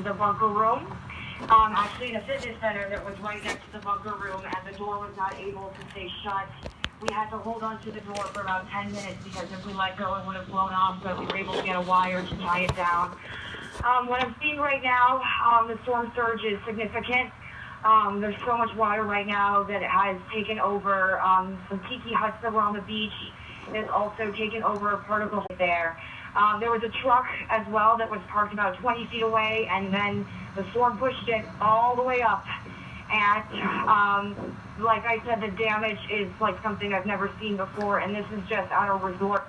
in the bunker room. Actually in a fitness center that was right next to the bunker room, and the door was not able to stay shut. We had to hold on to the door for about 10 minutes because if we let go, it would have blown off, but we were able to get a wire to tie it down. What I'm seeing right now, the storm surge is significant. There's so much water right now that it has taken over some tiki huts that were on the beach. It's also taken over a part of the whole there. There was a truck as well that was parked about 20 feet away, and then the storm pushed it all the way up. And like I said, the damage is like something I've never seen before, and this is just on a resort.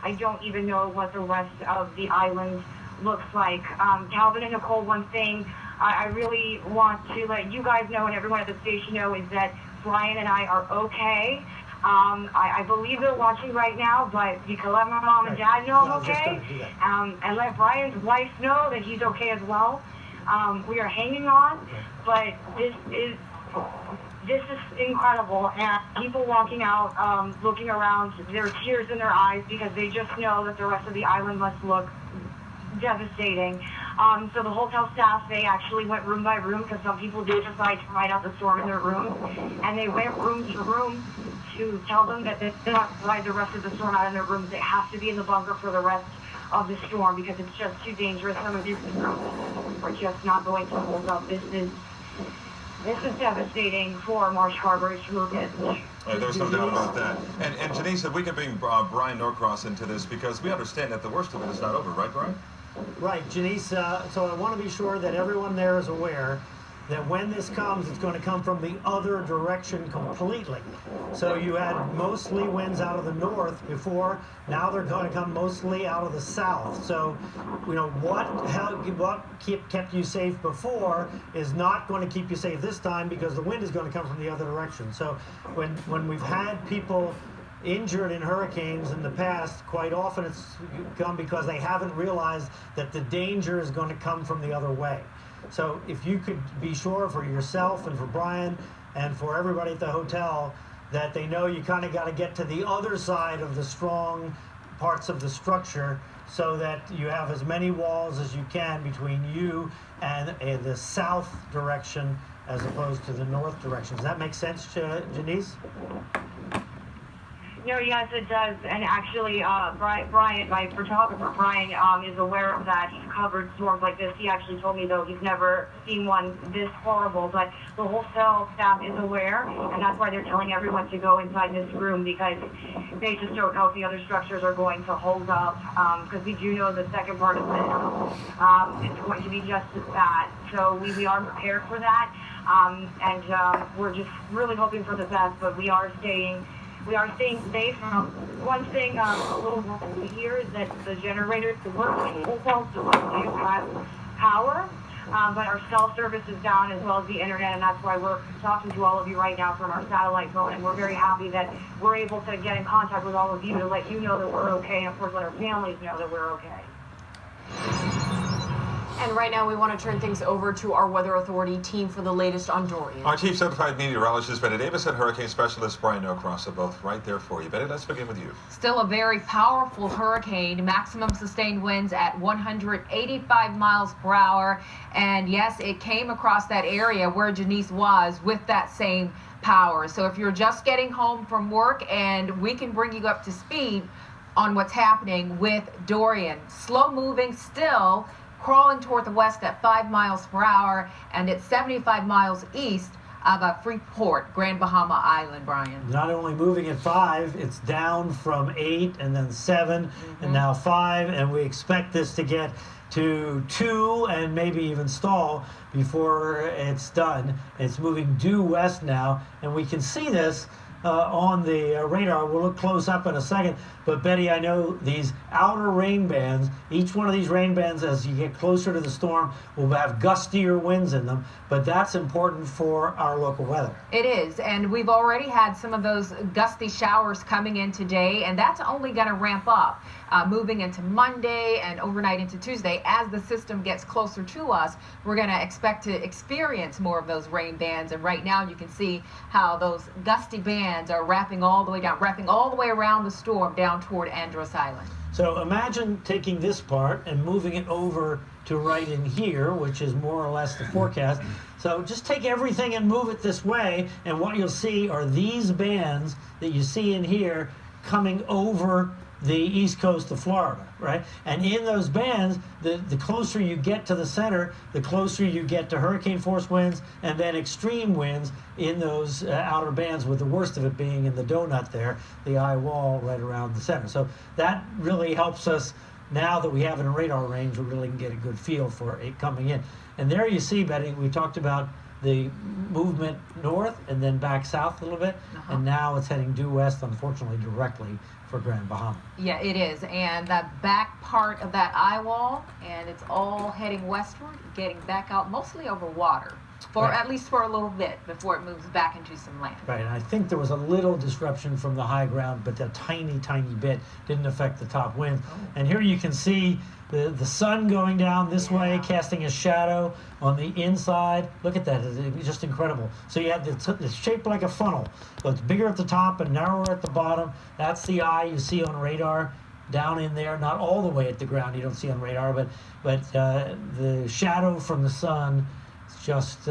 I don't even know what the rest of the island looks like. Calvin and Nicole, one thing I really want to let you guys know and everyone at the station know is that Brian and I are okay. I believe they're watching right now, but you can let my mom and dad know I'm okay. And let Brian's wife know that he's okay as well. We are hanging on, but this is incredible, and people walking out, looking around, there are tears in their eyes because they just know that the rest of the island must look devastating. So the hotel staff, they actually went room by room because some people did decide to ride out the storm in their room, and they went room to room to tell them that they cannot ride the rest of the storm out in their rooms. They have to be in the bunker for the rest of the storm because it's just too dangerous. Some of these rooms are just not going to hold up. This is devastating for Marsh Harbor. There's no doubt about that. And Janice, if we could bring Brian Norcross into this, because we understand that the worst of it is not over, right, Brian? Right, Janice. So I want to be sure that everyone there is aware that when this comes, it's going to come from the other direction completely. So you had mostly winds out of the north before. Now they're going to come mostly out of the south. So, you know, what kept you safe before is not going to keep you safe this time because the wind is going to come from the other direction. So when we've had people injured in hurricanes in the past, quite often it's come because they haven't realized that the danger is going to come from the other way. So if you could be sure for yourself and for Brian and for everybody at the hotel that they know you kind of got to get to the other side of the strong parts of the structure so that you have as many walls as you can between you and the south direction as opposed to the north direction. Does that make sense, Janice? No, yes, it does. And actually, Brian, my photographer, Brian, is aware of that. He's covered storms like this. He actually told me, though, he's never seen one this horrible. But the wholesale staff is aware, and that's why they're telling everyone to go inside this room, because they just don't know if the other structures are going to hold up. Because we do know the second part of this is going to be just as bad. So we are prepared for that. And we're just really hoping for the best, but we are staying safe. One thing a little more here is that the generators work, the hotels do have power, but our cell service is down as well as the internet, and that's why we're talking to all of you right now from our satellite phone, and we're very happy that we're able to get in contact with all of you to let you know that we're okay, and of course let our families know that we're okay. And right now we want to turn things over to our Weather Authority team for the latest on Dorian. Our Chief Certified Meteorologist, Betty Davis, and Hurricane Specialist Brian Norcross are both right there for you. Betty, let's begin with you. Still a very powerful hurricane, maximum sustained winds at 185 miles per hour. And yes, it came across that area where Janice was with that same power. So if you're just getting home from work, and we can bring you up to speed on what's happening with Dorian. Slow moving still, crawling toward the west at 5 miles per hour, and it's 75 miles east of Freeport, Grand Bahama Island, Brian. Not only moving at 5, it's down from 8 and then 7 and now 5, and we expect this to get to 2 and maybe even stall before it's done. It's moving due west now, and we can see this on the radar. We'll look close up in a second. But Betty, I know these outer rain bands, each one of these rain bands as you get closer to the storm will have gustier winds in them, but that's important for our local weather. It is, and we've already had some of those gusty showers coming in today, and that's only going to ramp up moving into Monday and overnight into Tuesday. As the system gets closer to us, we're going to expect to experience more of those rain bands, and right now you can see how those gusty bands are wrapping all the way down, wrapping all the way around the storm down toward Andros Island. So imagine taking this part and moving it over to right in here, which is more or less the forecast. So just take everything and move it this way, and what you'll see are these bands that you see in here coming over the east coast of Florida, right? And in those bands, the closer you get to the center, the closer you get to hurricane force winds and then extreme winds in those outer bands, with the worst of it being in the donut there, the eye wall right around the center. So that really helps us. Now that we have it in radar range, we really can get a good feel for it coming in. And there you see, Betty, we talked about the movement north and then back south a little bit, and now it's heading due west, unfortunately, directly for Grand Bahama. Yeah, it is. And that back part of that eye wall, and it's all heading westward, getting back out mostly over water, for Right. at least for a little bit before it moves back into some land. Right, and I think there was a little disruption from the high ground, but a tiny, tiny bit didn't affect the top wind. And here you can see the sun going down this way, casting a shadow on the inside. Look at that, it's just incredible. So you have it's shaped like a funnel. So it's bigger at the top and narrower at the bottom. That's the eye you see on radar down in there, not all the way at the ground, you don't see on radar, but the shadow from the sun is just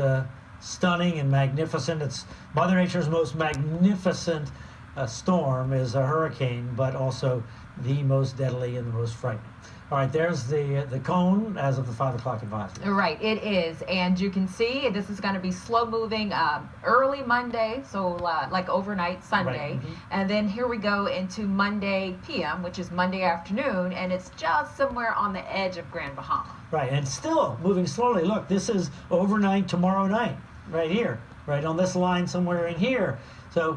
stunning and magnificent. It's Mother Nature's most magnificent storm is a hurricane, but also the most deadly and the most frightening. All right, there's the cone as of the 5 o'clock advisory. Right, it is. And you can see this is going to be slow moving early Monday, so like overnight Sunday. Right. And then here we go into Monday PM, which is Monday afternoon, and it's just somewhere on the edge of Grand Bahama. Right, and still moving slowly. Look, this is overnight tomorrow night, right here, right on this line somewhere in here. So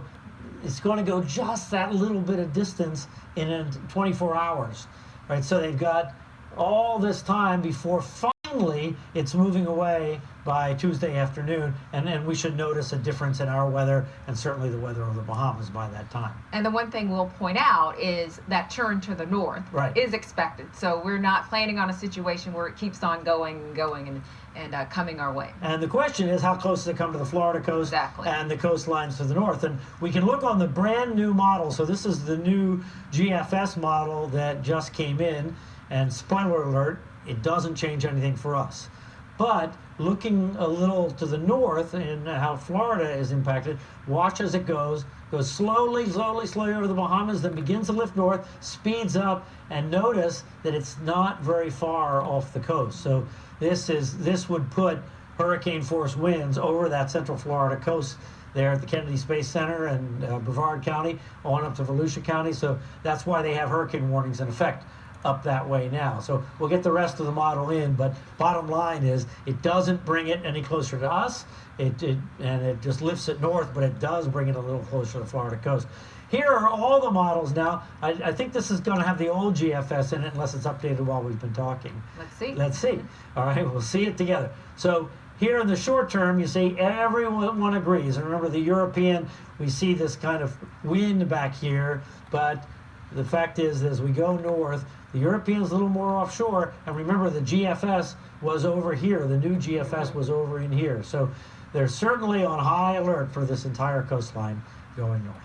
it's going to go just that little bit of distance in 24 hours. Right, so they've got all this time before finally it's moving away by Tuesday afternoon, and we should notice a difference in our weather and certainly the weather over the Bahamas by that time. And the one thing we'll point out is that turn to the north Right. is expected. So we're not planning on a situation where it keeps on going and going and coming our way. And the question is, how close does it come to the Florida coast Exactly. and the coastlines to the north? And we can look on the brand new model. So this is the new GFS model that just came in. And spoiler alert, it doesn't change anything for us. But looking a little to the north and how Florida is impacted, watch as it goes slowly, slowly, slowly over the Bahamas, then begins to lift north, speeds up, and notice that it's not very far off the coast. So this would put hurricane force winds over that central Florida coast there at the Kennedy Space Center and Brevard County on up to Volusia County. So that's why they have hurricane warnings in effect up that way now. So we'll get the rest of the model in, but bottom line is it doesn't bring it any closer to us. And it just lifts it north, but it does bring it a little closer to the Florida coast. Here are all the models now. I think this is going to have the old GFS in it unless it's updated while we've been talking. Let's see. Let's see. All right, we'll see it together. So here in the short term, you see everyone agrees. And remember the European, we see this kind of wind back here, but the fact is, as we go north, the European's a little more offshore, and remember the GFS was over here. The new GFS was over in here. So they're certainly on high alert for this entire coastline going north.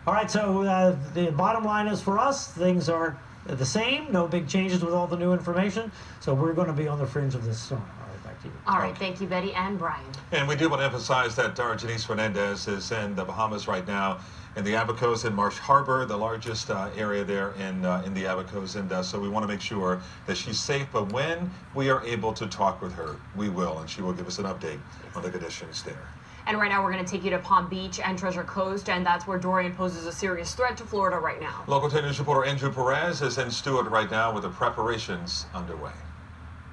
All right, so the bottom line is for us, things are the same. No big changes with all the new information. So we're going to be on the fringe of this storm. All right, back to you. All right, thank you, Betty and Brian. And we do want to emphasize that Janice Fernandez is in the Bahamas right now, in the Abacos in Marsh Harbor, the largest area there in the Abacos. And so we want to make sure that she's safe. But when we are able to talk with her, we will, and she will give us an update on the conditions there. And right now we're going to take you to Palm Beach and Treasure Coast, and that's where Dorian poses a serious threat to Florida right now. Local 10 News reporter Andrew Perez is in Stewart right now with the preparations underway.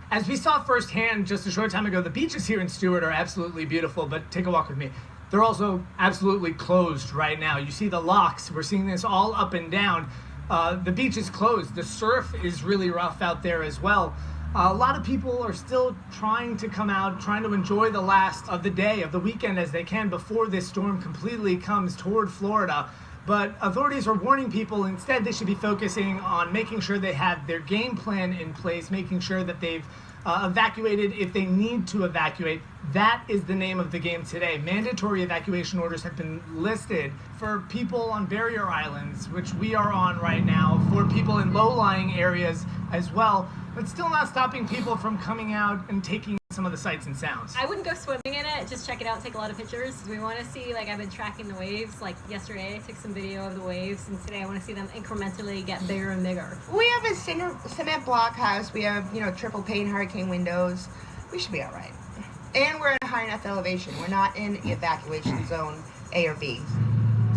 As we saw firsthand just a short time ago, the beaches here in Stewart are absolutely beautiful, but take a walk with me. They're also absolutely closed right now. You see the locks. We're seeing this all up and down. The beach is closed. The surf is really rough out there as well. A lot of people are still trying to come out, trying to enjoy the last of the day, of the weekend as they can before this storm completely comes toward Florida. But authorities are warning people instead they should be focusing on making sure they have their game plan in place, making sure that they've evacuated if they need to evacuate. That is the name of the game today. Mandatory evacuation orders have been listed for people on barrier islands, which we are on right now, for people in low-lying areas as well, but still not stopping people from coming out and taking some of the sights and sounds. I wouldn't go swimming in it, just check it out, take a lot of pictures. We want to see, like, I've been tracking the waves. Like yesterday I took some video of the waves, and today I want to see them incrementally get bigger and bigger. We have a cement block house. We have, triple pane hurricane windows. We should be all right. And we're at a high enough elevation. We're not in evacuation zone A or B.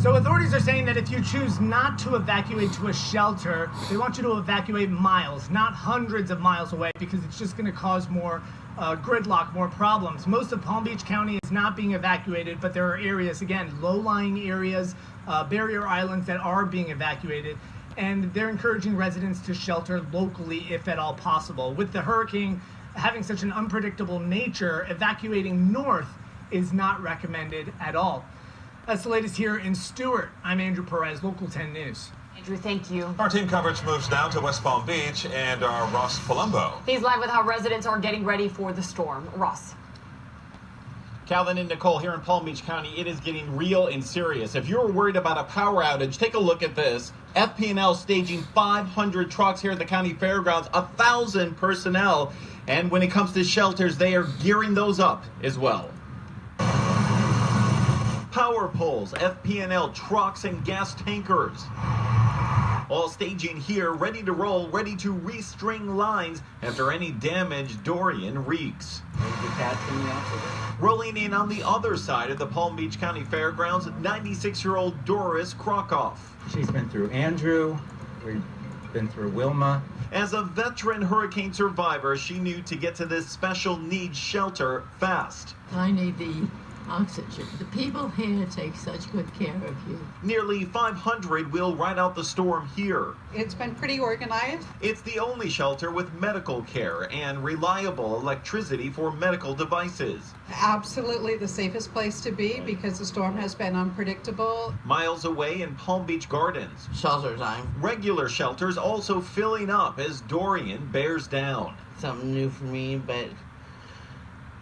So authorities are saying that if you choose not to evacuate to a shelter, they want you to evacuate miles, not hundreds of miles away, because it's just going to cause more gridlock, more problems. Most of Palm Beach County is not being evacuated, but there are areas, again, low-lying areas, barrier islands that are being evacuated, and they're encouraging residents to shelter locally if at all possible. With the hurricane having such an unpredictable nature, evacuating north is not recommended at all. That's the latest here in Stewart. I'm Andrew Perez, Local 10 News. Andrew, thank you. Our team coverage moves now to West Palm Beach and our Ross Palumbo. He's live with how residents are getting ready for the storm. Ross. Calvin and Nicole here in Palm Beach County, it is getting real and serious. If you're worried about a power outage, take a look at this. FP&L staging 500 trucks here at the county fairgrounds, 1,000 personnel. And when it comes to shelters, they are gearing those up as well. Power poles, FP&L trucks, and gas tankers. All staging here, ready to roll, ready to restring lines after any damage Dorian wreaks. Rolling in on the other side of the Palm Beach County Fairgrounds, 96-year-old Doris Krokoff. She's been through Andrew, we've been through Wilma. As a veteran hurricane survivor, she knew to get to this special needs shelter fast. I need the oxygen. The people here take such good care of you. Nearly 500 will ride out the storm here. It's been pretty organized. It's the only shelter with medical care and reliable electricity for medical devices. Absolutely the safest place to be because the storm has been unpredictable. Miles away in Palm Beach Gardens, Shelter time. regular shelters also filling up as Dorian bears down. Something new for me, but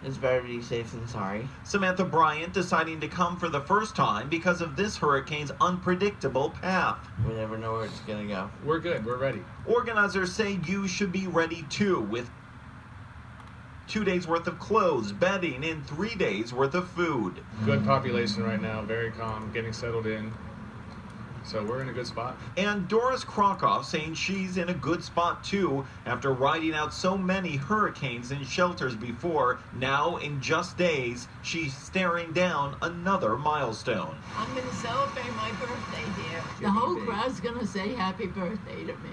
it's better to be safe than sorry. Samantha Bryant deciding to come for the first time because of this hurricane's unpredictable path. We never know where it's gonna go. We're good, we're ready. Organizers say you should be ready too, with 2 days worth of clothes, bedding, and 3 days worth of food. Good population right now, very calm, getting settled in. So we're in a good spot. And Doris Krokoff saying she's in a good spot too after riding out so many hurricanes and shelters before. Now, in just days, she's staring down another milestone. I'm going to celebrate my birthday here. The whole crowd's going to say happy birthday to me.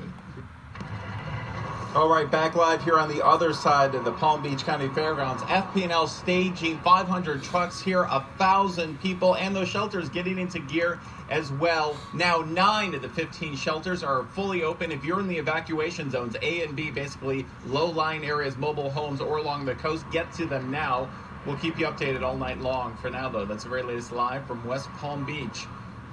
All right, back live here on the other side of the Palm Beach County Fairgrounds. FP&L staging 500 trucks here, 1,000 people, and those shelters getting into gear as well. Now 9 of the 15 shelters are fully open. If you're in the evacuation zones, A and B, basically low-lying areas, mobile homes, or along the coast, get to them now. We'll keep you updated all night long. For now, though, that's the very latest live from West Palm Beach.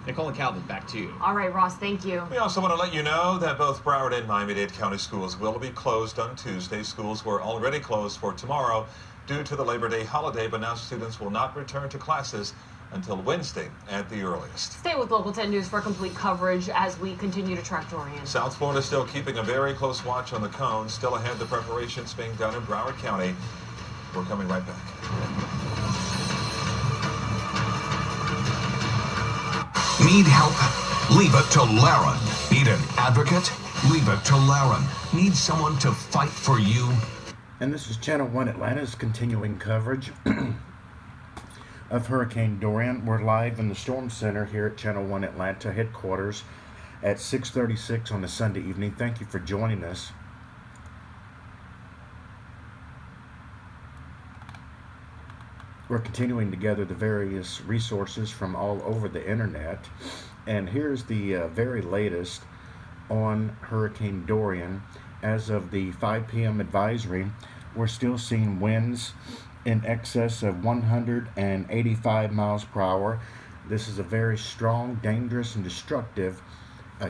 Nicole and Calvin, back to you. All right, Ross, thank you. We also want to let you know that both Broward and Miami-Dade County schools will be closed on Tuesday. Schools were already closed for tomorrow due to the Labor Day holiday, but now students will not return to classes until Wednesday at the earliest. Stay with Local 10 News for complete coverage as we continue to track Dorian. South Florida still keeping a very close watch on the cones. Still ahead, the preparations being done in Broward County. We're coming right back. Need help? Leave it to Laren. Need an advocate? Leave it to Laren. Need someone to fight for you? And this is Channel 1 Atlanta's continuing coverage of Hurricane Dorian. We're live in the Storm Center here at Channel 1 Atlanta headquarters at 6:36 on a Sunday evening. Thank you for joining us. We're continuing to gather the various resources from all over the internet, and here's the very latest on Hurricane Dorian. As of the 5 p.m. advisory, we're still seeing winds in excess of 185 miles per hour. This is a very strong, dangerous, and destructive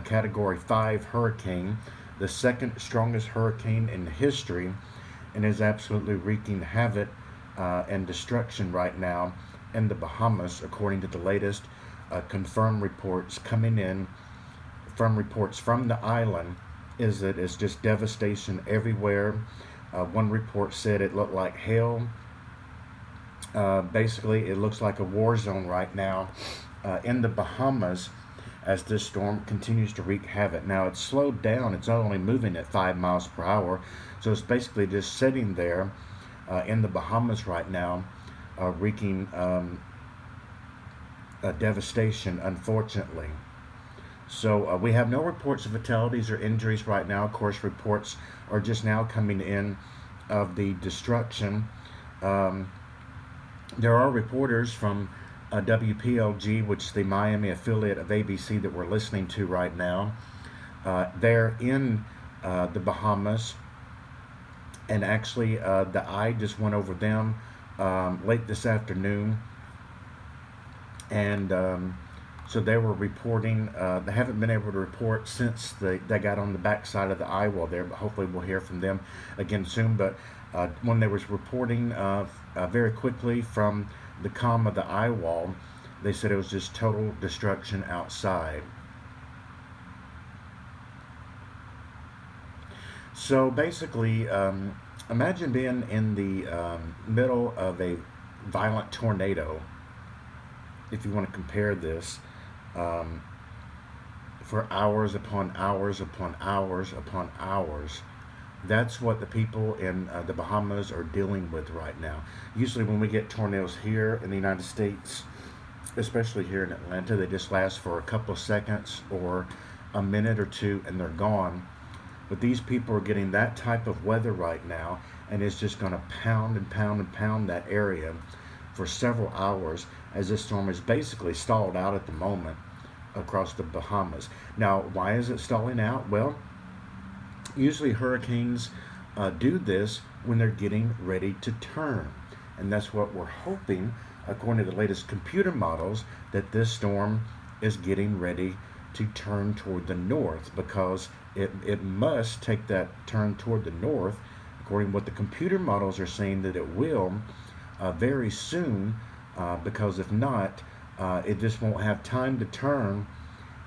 Category 5 hurricane, the second strongest hurricane in history, and is absolutely wreaking havoc and destruction right now in the Bahamas, according to the latest confirmed reports coming in from reports from the island. Is that it's just devastation everywhere. One report said it looked like hell. Basically, it looks like a war zone right now in the Bahamas as this storm continues to wreak havoc. Now, it's slowed down. It's only moving at 5 miles per hour. So it's basically just sitting there in the Bahamas right now, wreaking devastation, unfortunately. So we have no reports of fatalities or injuries right now. Of course, reports are just now coming in of the destruction. There are reporters from WPLG, which is the Miami affiliate of ABC that we're listening to right now. They're in the Bahamas, and actually the eye just went over them late this afternoon, and so they were reporting. They haven't been able to report since they got on the backside of the eye wall there, but hopefully we'll hear from them again soon. But when they was reporting very quickly from the calm of the eye wall, they said it was just total destruction outside. So basically, imagine being in the middle of a violent tornado, if you want to compare this, for hours upon hours upon hours upon hours. That's what the people in the Bahamas are dealing with right now. Usually when we get tornadoes here in the United States, especially here in Atlanta, they just last for a couple of seconds or a minute or two and they're gone. But these people are getting that type of weather right now, and it's just going to pound and pound and pound that area for several hours, as this storm is basically stalled out at the moment across the Bahamas. Now, why is it stalling out? Well, usually hurricanes do this when they're getting ready to turn, and that's what we're hoping, according to the latest computer models, that this storm is getting ready to turn toward the north, because it must take that turn toward the north, according to what the computer models are saying that it will very soon, because if not, it just won't have time to turn,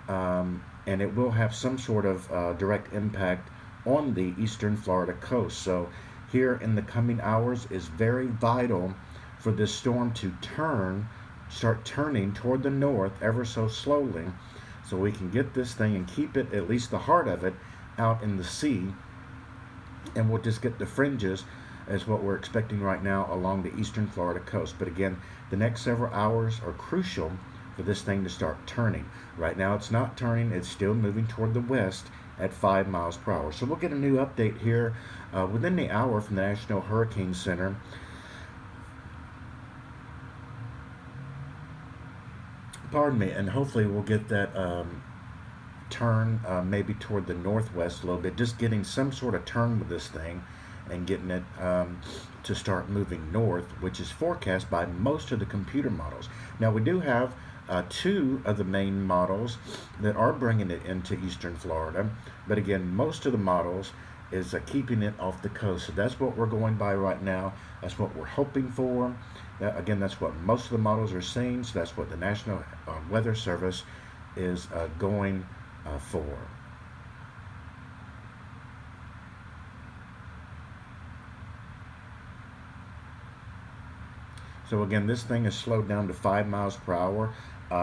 and it will have some sort of direct impact on the eastern Florida coast. So here in the coming hours is very vital for this storm to start turning toward the north ever so slowly, so we can get this thing and keep it, at least the heart of it, out in the sea, and we'll just get the fringes as what we're expecting right now along the eastern Florida coast. But again, the next several hours are crucial for this thing to start turning. Right now it's not turning, it's still moving toward the west at 5 miles per hour. So we'll get a new update here within the hour from the National Hurricane Center. Pardon me, and hopefully we'll get that turn maybe toward the northwest a little bit, just getting some sort of turn with this thing and getting it to start moving north, which is forecast by most of the computer models. Now we do have two of the main models that are bringing it into eastern Florida, but again, most of the models is keeping it off the coast. So that's what we're going by right now. That's what we're hoping for. Again, that's what most of the models are saying, so that's what the National Weather Service is going for. So again, this thing is slowed down to 5 miles per hour.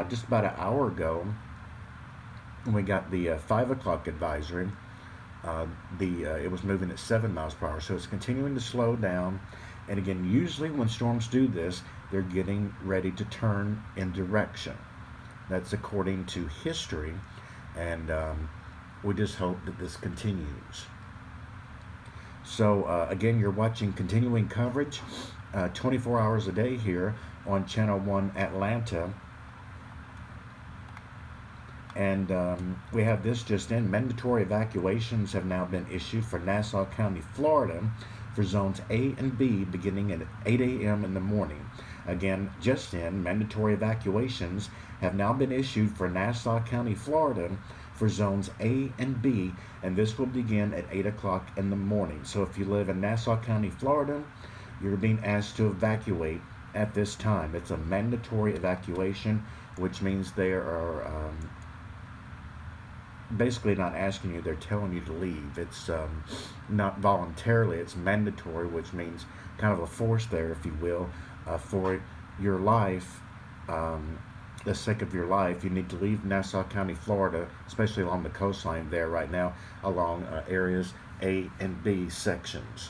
Just about an hour ago, when we got the 5 o'clock advisory, it was moving at 7 miles per hour. So it's continuing to slow down. And again, usually when storms do this, they're getting ready to turn in direction. That's according to history. And we just hope that this continues. So again, you're watching continuing coverage 24 hours a day here on Channel 1 Atlanta. And we have this just in. Mandatory evacuations have now been issued for Nassau County, Florida, for zones A and B beginning at 8 a.m. in the morning. Again, just in, mandatory evacuations have now been issued for Nassau County, Florida, for zones A and B, and this will begin at 8 o'clock in the morning. So if you live in Nassau County, Florida, you're being asked to evacuate at this time. It's a mandatory evacuation, which means they are basically not asking you, they're telling you to leave. It's not voluntarily, it's mandatory, which means kind of a force there, if you will, for your life, the sake of your life. You need to leave Nassau County, Florida, especially along the coastline there right now, along areas A and B sections.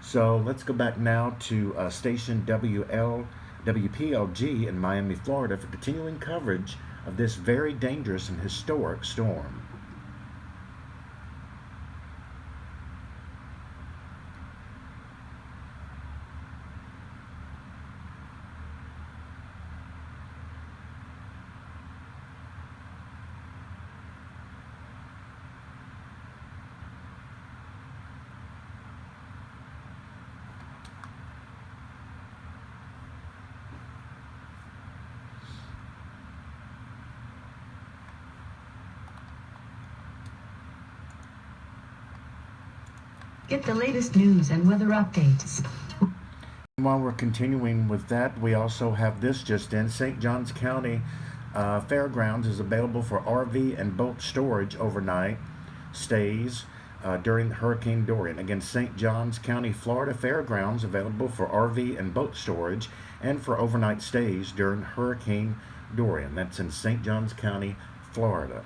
So let's go back now to station WPLG in Miami, Florida, for continuing coverage of this very dangerous and historic storm. Get the latest news and weather updates. While we're continuing with that, we also have this just in. St. Johns County Fairgrounds is available for RV and boat storage overnight stays during Hurricane Dorian. Again, St. Johns County, Florida Fairgrounds available for RV and boat storage and for overnight stays during Hurricane Dorian. That's in St. Johns County, Florida.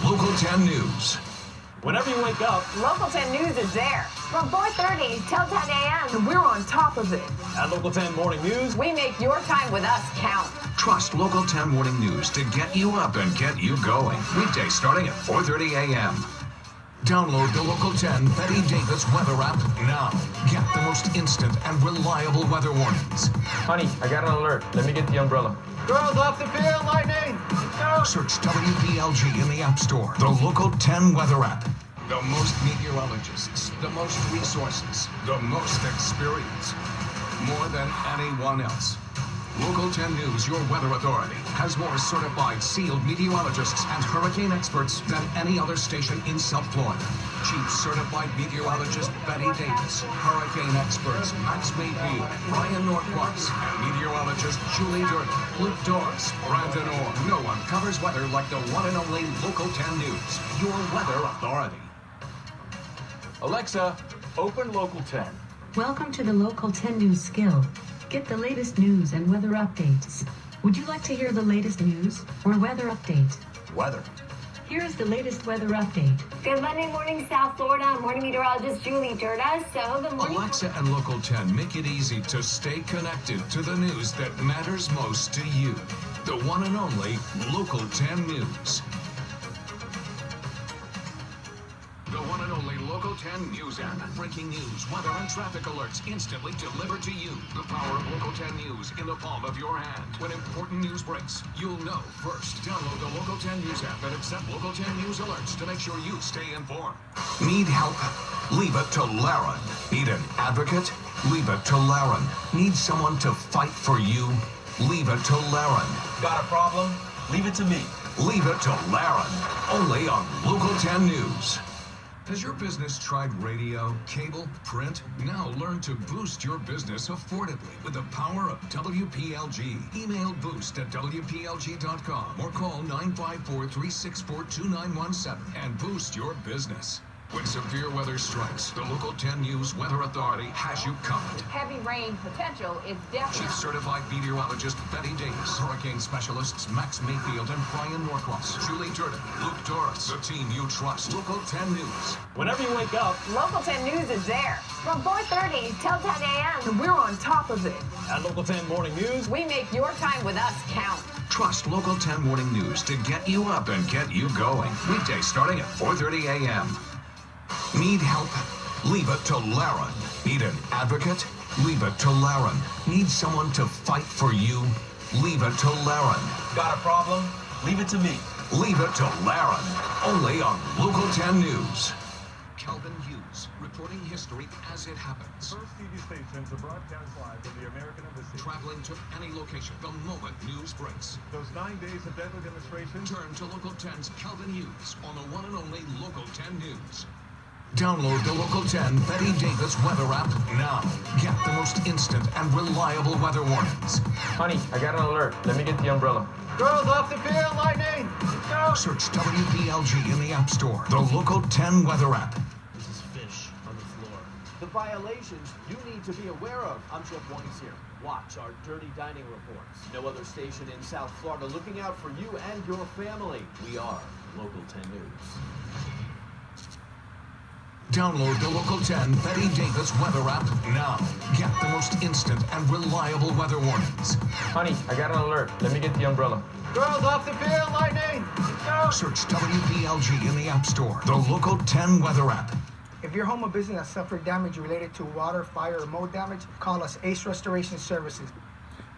Local 10 News. Whenever you wake up, Local 10 News is there. From 4:30 till 10 a.m. and we're on top of it. At Local 10 Morning News, We make your time with us count. Trust Local 10 Morning News to get you up and get you going. Weekdays starting at 4:30 a.m. Download the Local 10 Betty Davis weather app now. Get the most instant and reliable weather warnings. honey, I got an alert. Let me get the umbrella. Girls off the field, lightning! Search WPLG in the App Store. The Local 10 weather app. The most meteorologists, the most resources, the most experience. More than anyone else. Local 10 News, your weather authority, has more certified sealed meteorologists and hurricane experts than any other station in South Florida. Chief certified meteorologist Betty Davis, hurricane experts Max Mayfield, Brian Norquist, and meteorologist Julie Durden, Luke Doris, Brandon Orr. No one covers weather like the one and only Local 10 News, your weather authority. Alexa, open Local 10. Welcome to the Local 10 News skill. Get the latest news and weather updates. Would you like to hear the latest news or weather update? Weather. Here's the latest weather update. Good Monday morning, South Florida. I'm morning meteorologist Julie Durda. So the morning. Alexa and Local 10 make it easy to stay connected to the news that matters most to you. The one and only Local 10 News. The one and only Local 10 News app. Breaking news, weather, and traffic alerts instantly delivered to you. The power of Local 10 News in the palm of your hand. When important news breaks, you'll know first. Download the Local 10 News app and accept Local 10 News alerts to make sure you stay informed. Need help? Leave it to Laren. Need an advocate? Leave it to Laren. Need someone to fight for you? Leave it to Laren. Got a problem? Leave it to me. Leave it to Laren. Only on Local 10 News. Has your business tried radio, cable, print? Now learn to boost your business affordably with the power of WPLG. Email boost@wplg.com or call 954-364-2917 and boost your business. When severe weather strikes, the Local 10 News Weather Authority has you covered. Heavy rain potential is definitely. Chief certified meteorologist Betty Davis, hurricane specialists Max Mayfield and Brian Norquist, Julie Durden, Luke Doris, the team you trust. Local 10 News. Whenever you wake up, Local 10 News is there. From 4:30 till 10 a.m. and we're on top of it. At Local 10 Morning News, We make your time with us count. Trust Local 10 Morning News to get you up and get you going. Weekdays starting at 4:30 a.m. Need help? Leave it to Laren. Need an advocate? Leave it to Laren. Need someone to fight for you? Leave it to Laren. got a problem? Leave it to me. Leave it to Laren, only on Local 10 News. Kelvin Hughes, reporting history as it happens. First TV station to broadcast live from the American Embassy. Traveling to any location the moment news breaks. Those 9 days of deadly demonstrations. Turn to Local 10's Kelvin Hughes on the one and only Local 10 News. Download the Local 10 Betty Davis weather app now. Get the most instant and reliable weather warnings. Honey, I got an alert. Let me get the umbrella. Girls off the field, lightning! Go! Search WPLG in the App Store. The Local 10 weather app. This is fish on the floor. The violations you need to be aware of. I'm Jeff Weiss here. Watch our Dirty Dining reports. No other station in South Florida looking out for you and your family. We are Local 10 News. Download the Local 10 Betty Davis weather app now. Get the most instant and reliable weather warnings. Honey, I got an alert. Let me get the umbrella. Girls off the field, lightning! Go! Search WPLG in the App Store. The Local 10 weather app. If your home or business has suffered damage related to water, fire, or mold damage, call us Ace Restoration Services.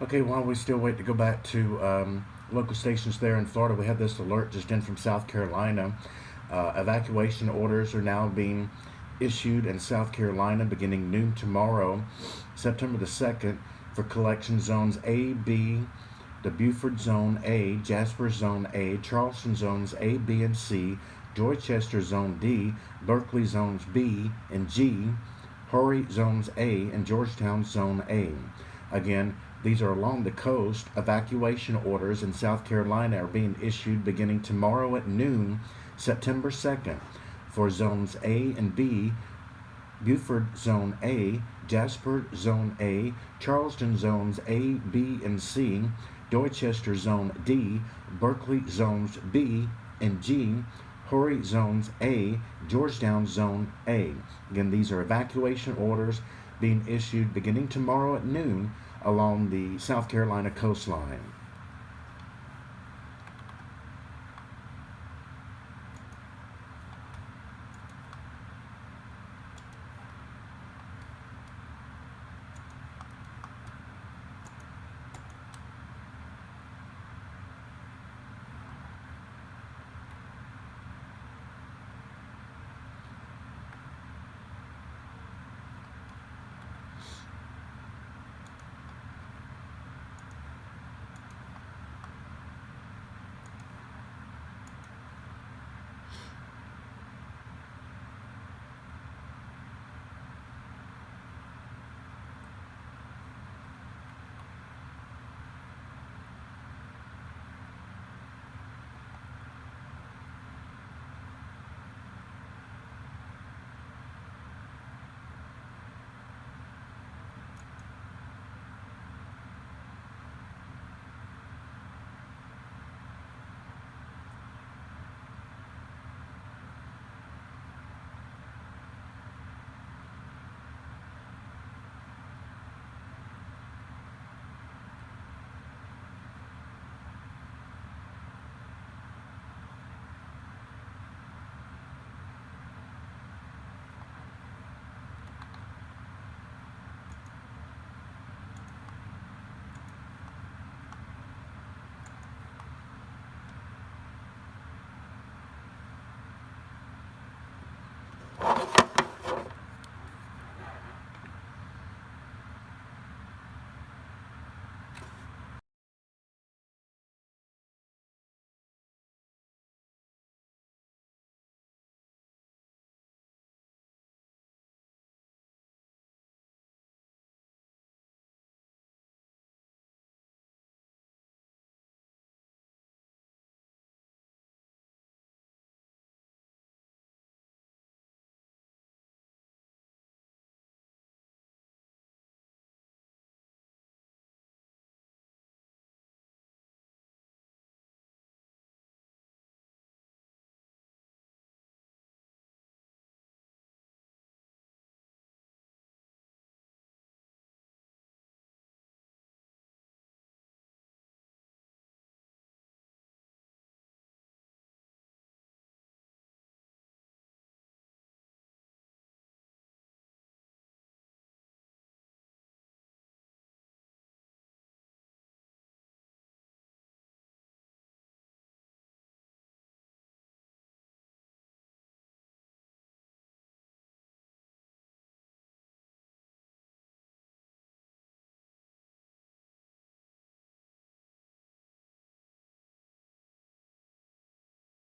Okay, while we still wait to go back to local stations there in Florida, we had this alert just in from South Carolina. Evacuation orders are now being issued in South Carolina beginning noon tomorrow, September the 2nd, for collection zones A, B, the Beaufort Zone A, Jasper Zone A, Charleston Zones A, B, and C, Dorchester Zone D, Berkeley Zones B and G, Horry Zones A, and Georgetown Zone A. Again, these are along the coast. Evacuation orders in South Carolina are being issued beginning tomorrow at noon, September 2nd, for Zones A and B, Beaufort Zone A, Jasper Zone A, Charleston Zones A, B, and C, Dorchester Zone D, Berkeley Zones B and G, Horry Zones A, Georgetown Zone A. Again, these are evacuation orders being issued beginning tomorrow at noon along the South Carolina coastline.